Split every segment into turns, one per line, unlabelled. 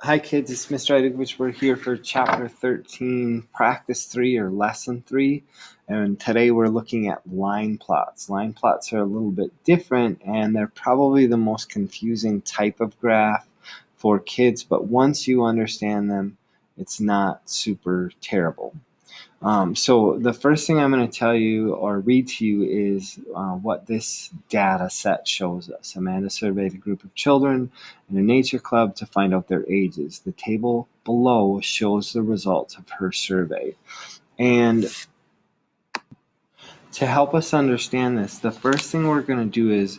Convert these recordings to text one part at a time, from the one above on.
Hi kids, it's Mr. Idovich. We're here for chapter 13, practice 3 or lesson 3. And today we're looking at line plots. Line plots are a little bit different and they're probably the most confusing type of graph for kids, but once you understand them, it's not super terrible. So the first thing I'm going to tell you or read to you is what this data set shows us. Amanda surveyed a group of children in a nature club to find out their ages. The table below shows the results of her survey. And to help us understand this, the first thing we're going to do is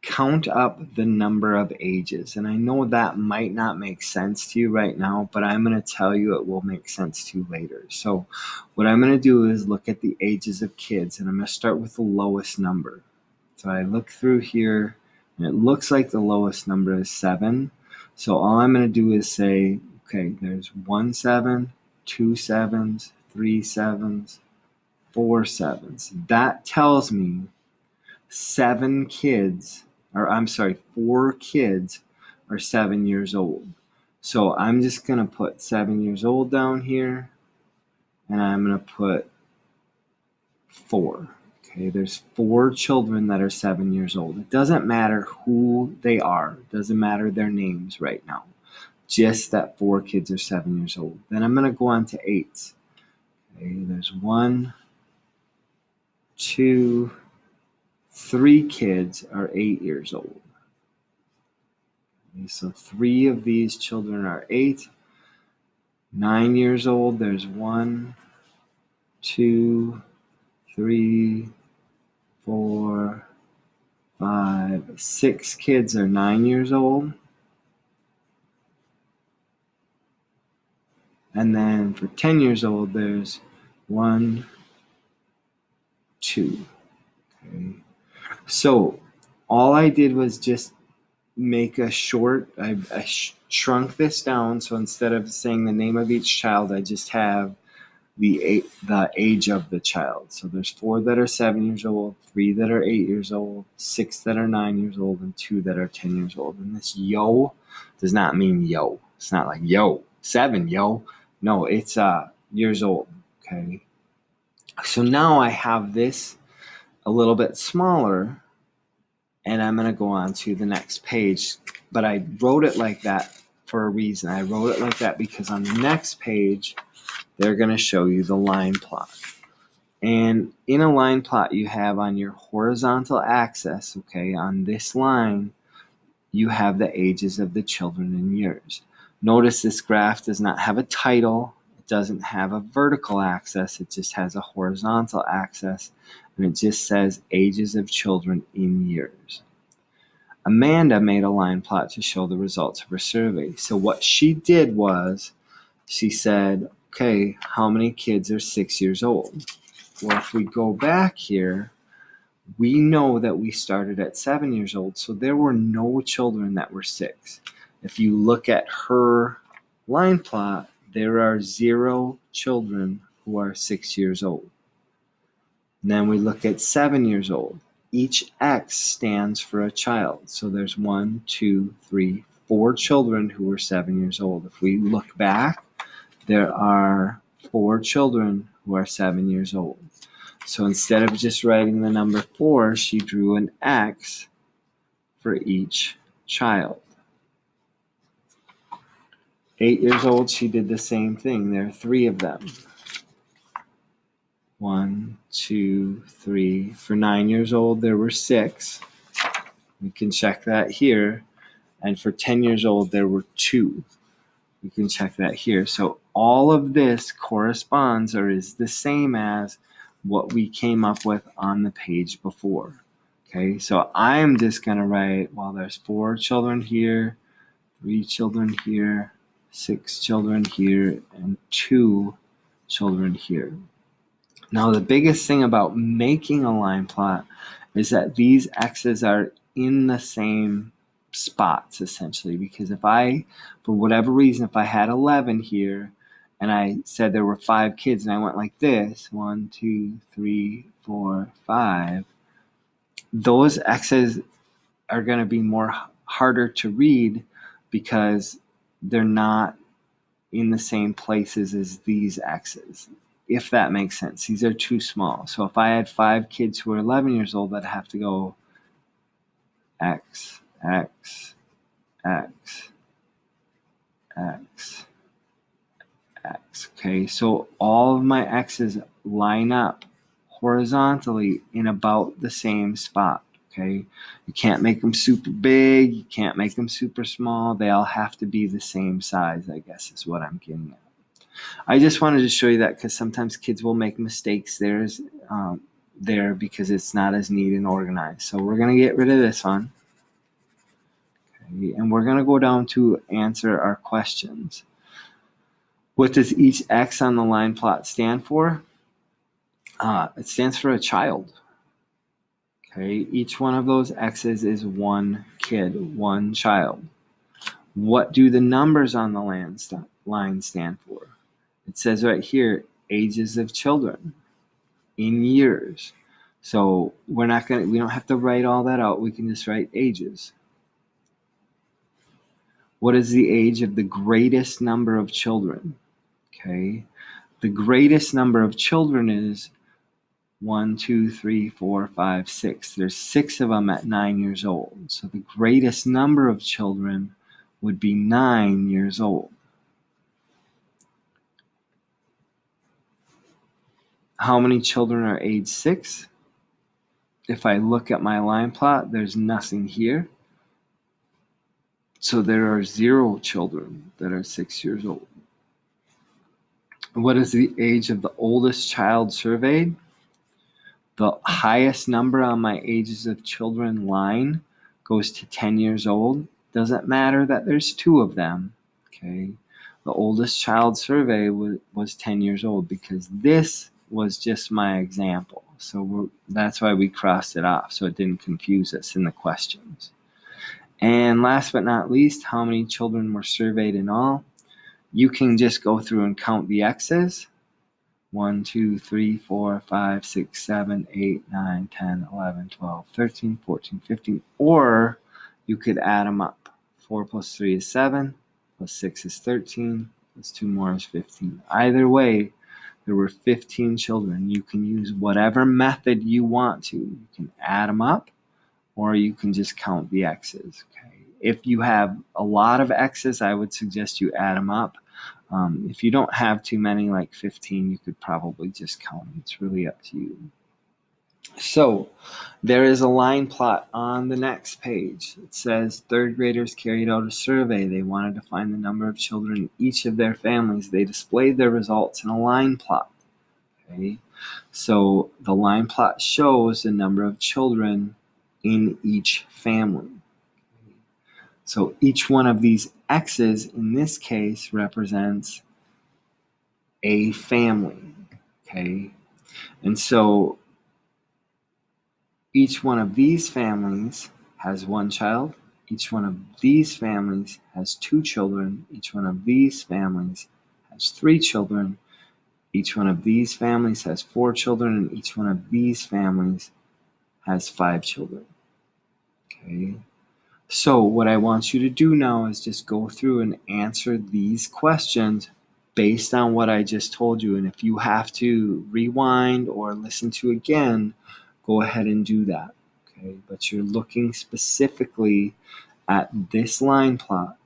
count up the number of ages. And I know that might not make sense to you right now, but I'm going to tell you it will make sense to you later. So what I'm going to do is look at the ages of kids, and I'm going to start with the lowest number. So I look through here, and it looks like the lowest number is 7. So all I'm going to do is say, okay, there's 1 7, 2 7s, 3 7s, 4 7s. That tells me 4 kids are 7 years old. So I'm just going to put 7 years old down here, and I'm going to put 4. Okay, there's 4 children that are 7 years old. It doesn't matter who they are. It doesn't matter their names right now. Just that 4 kids are 7 years old. Then I'm going to go on to 8s. Okay, there's 1, 2, 3 kids are 8 years old. Okay, so 3 of these children are 8. 9 years old, there's 1, 2, 3, 4, 5, 6 kids are 9 years old. And then for 10 years old, there's 1, 2. Okay. So all I did was just make a short, I shrunk this down. So instead of saying the name of each child, I just have the age of the child. So there's 4 that are 7 years old, 3 that are 8 years old, 6 that are 9 years old, and 2 that are 10 years old. And this yo does not mean yo. It's not like yo, 7, yo. No, it's years old. Okay. So now I have this a little bit smaller, and I'm going to go on to the next page. But I wrote it like that for a reason. I wrote it like that because on the next page, they're going to show you the line plot. And in a line plot, you have on your horizontal axis, okay, on this line, you have the ages of the children in years. Notice this graph does not have a title. It doesn't have a vertical axis. It just has a horizontal axis, and it just says ages of children in years. Amanda made a line plot to show the results of her survey. So what she did was she said, okay, how many kids are 6 years old? Well, if we go back here, we know that we started at 7 years old, so there were no children that were 6. If you look at her line plot, there are 0 children who are 6 years old. And then we look at 7 years old. Each X stands for a child. So there's 1, 2, 3, 4 children who are 7 years old. If we look back, there are 4 children who are 7 years old. So instead of just writing the number 4, she drew an X for each child. 8 years old, she did the same thing. There are 3 of them. 1, 2, 3. For 9 years old, there were 6. We can check that here. And for 10 years old, there were 2. We can check that here. So all of this corresponds or is the same as what we came up with on the page before. Okay, so I'm just going to write, well, there's 4 children here, 3 children here, 6 children here, and 2 children here. Now, the biggest thing about making a line plot is that these X's are in the same spots, essentially, because if I, for whatever reason, if I had 11 here and I said there were 5 kids and I went like this, 1, 2, 3, 4, 5, those X's are going to be harder to read because they're not in the same places as these X's, if that makes sense. These are too small. So if I had 5 kids who are 11 years old, I'd have to go X, X, X, X, X. Okay, so all of my X's line up horizontally in about the same spot. Okay, you can't make them super big, you can't make them super small. They all have to be the same size, I guess is what I'm getting at. I just wanted to show you that because sometimes kids will make mistakes there because it's not as neat and organized. So we're going to get rid of this one. Okay, and we're going to go down to answer our questions. What does each X on the line plot stand for? It stands for a child. Okay, each one of those X's is one kid, one child. What do the numbers on the line stand for? It says right here, ages of children in years. So we don't have to write all that out. We can just write ages. What is the age of the greatest number of children? Okay, the greatest number of children is 1, 2, 3, 4, 5, 6. There's 6 of them at 9 years old. So the greatest number of children would be 9 years old. How many children are age 6? If I look at my line plot, there's nothing here. So there are 0 children that are 6 years old. What is the age of the oldest child surveyed? The highest number on my ages of children line goes to 10 years old. Doesn't matter that there's 2 of them. Okay. The oldest child survey was 10 years old because this was just my example. So that's why we crossed it off so it didn't confuse us in the questions. And last but not least, how many children were surveyed in all? You can just go through and count the X's. 1, 2, 3, 4, 5, 6, 7, 8, 9, 10, 11, 12, 13, 14, 15. Or you could add them up. 4 plus 3 is 7, plus 6 is 13, plus 2 more is 15. Either way, there were 15 children. You can use whatever method you want to. You can add them up, or you can just count the X's. Okay. If you have a lot of X's, I would suggest you add them up. If you don't have too many, like 15, you could probably just count them. It's really up to you. So there is a line plot on the next page. It says 3rd graders carried out a survey. They wanted to find the number of children in each of their families. They displayed their results in a line plot. Okay, so the line plot shows the number of children in each family. So each one of these X's in this case represents a family. Okay, and so each one of these families has 1 child. Each one of these families has 2 children. Each one of these families has 3 children. Each one of these families has 4 children, and each one of these families has 5 children. Okay. So what I want you to do now is just go through and answer these questions based on what I just told you. And if you have to rewind or listen to again, go ahead and do that. Okay. But you're looking specifically at this line plot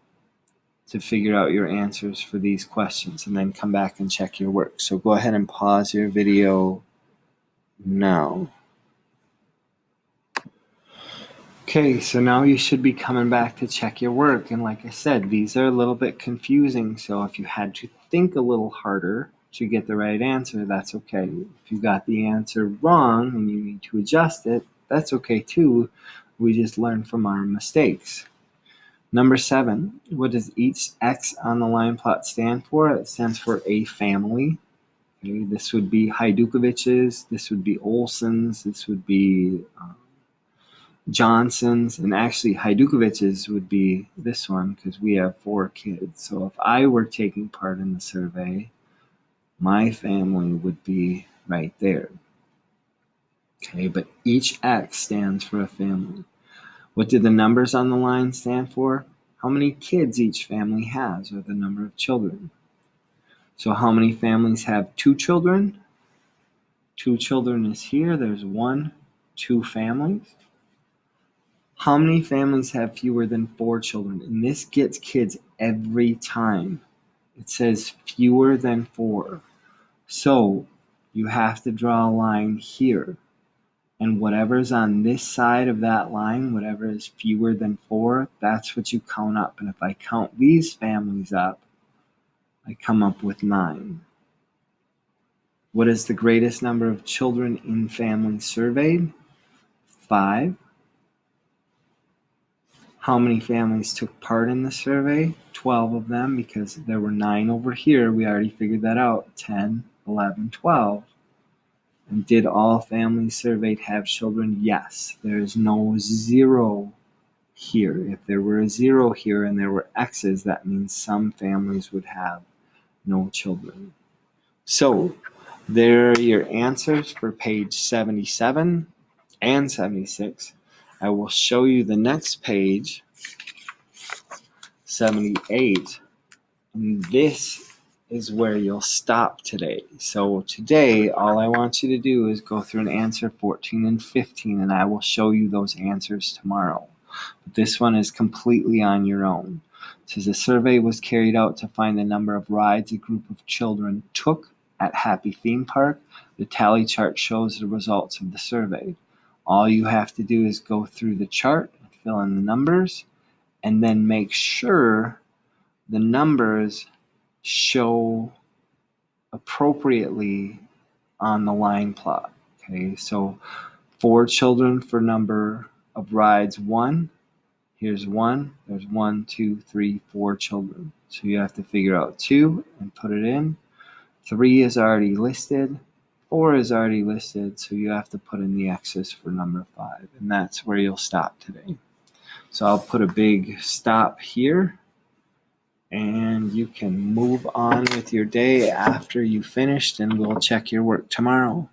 to figure out your answers for these questions and then come back and check your work. So go ahead and pause your video now. Okay, so now you should be coming back to check your work. And like I said, these are a little bit confusing. So if you had to think a little harder to get the right answer, that's okay. If you got the answer wrong and you need to adjust it, that's okay too. We just learn from our mistakes. Number 7, what does each X on the line plot stand for? It stands for a family. Okay, this would be Hajdukovich's, this would be Olson's, this would be Johnson's, and actually Hajdukovich's would be this one because we have 4 kids. So if I were taking part in the survey, my family would be right there. Okay, but each X stands for a family. What did the numbers on the line stand for? how many kids each family has, or the number of children. So how many families have 2 children? 2 children is here. There's 1, 2 families. How many families have fewer than 4 children? And this gets kids every time. It says fewer than 4. So you have to draw a line here. And whatever's on this side of that line, whatever is fewer than 4, that's what you count up. And if I count these families up, I come up with 9. What is the greatest number of children in families surveyed? 5. How many families took part in the survey? 12 of them, because there were 9 over here. We already figured that out. 10, 11, 12. And did all families surveyed have children? Yes. There's no 0 here. If there were a 0 here and there were X's, that means some families would have no children. So there are your answers for page 77 and 76. I will show you the next page, 78, and this is where you'll stop today. So today, all I want you to do is go through and answer 14 and 15, and I will show you those answers tomorrow. But this one is completely on your own. It says a survey was carried out to find the number of rides a group of children took at Happy Theme Park. The tally chart shows the results of the survey. All you have to do is go through the chart and fill in the numbers, and then make sure the numbers show appropriately on the line plot. Okay, so 4 children for number of rides 1. Here's 1. There's 1, 2, 3, 4 children. So you have to figure out 2 and put it in. 3 is already listed. 4 is already listed. So you have to put in the X's for number 5. And that's where you'll stop today. So I'll put a big stop here. And you can move on with your day after you finished, and we'll check your work tomorrow.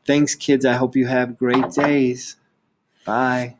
Thanks, kids. I hope you have great days. Bye.